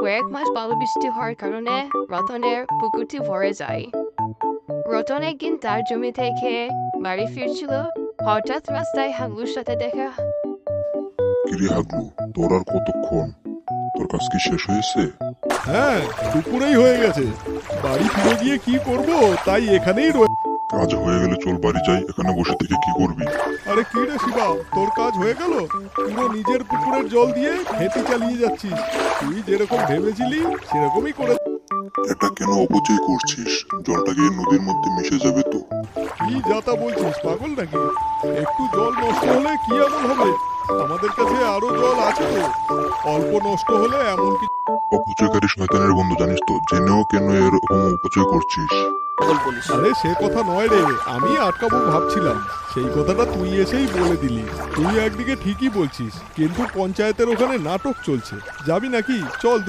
কয়েক মাস ভালো বৃষ্টি হওয়ার কারণে রতনের পুকুরটি ভরে যায়। রতন একদিন তার জমি থেকে বাড়ি ফিরছিল, হঠাৎ রাস্তায় হাগলুর সাথে দেখা। কিরে হাগলু, তোর আর কতক্ষণ? তোর কাজ কি শেষ হয়েছে? হ্যাঁ, দুপুরেই হয়ে গেছে। বাড়ি ফিরে গিয়ে কি করব তাই এখানেই কাজ হয়ে গেলে চল বাড়ি যাই, এখানে বসে থেকে কি করবি? আরে কি রে শিবা, তোর কাজ হয়ে গেল? পুরো নিজের পুকুরের জল দিয়ে খেতি চালিয়ে যাচ্ছিস। তুই যেরকম ভেবেছিলি সেরকমই করে। এটা কেন অপচয় করছিস? জলটা গিয়ে নদীর মধ্যে মিশে যাবে তো। কি যাতা বলছিস, পাগল নাকি? একটু জল নষ্ট হলে কি এমন হবে? আমাদের কাছে আরো জল আছে তো। অল্প নষ্ট হলে এমন কি। অপচয়কারী শয়তানের বন্ধু, জানিস তো, জেনেও কেন এরকম অপচয় করছিস? আরে সে কথা নয় রে, আমি আটকাবো ভাবছিলাম, সেই কথাটা তুই এসেই বলে দিলি। তুই একদিকে ঠিকই বলছিস, কিন্তু পঞ্চায়েতের ওখানে নাটক চলছে। যাবি নাকি? চল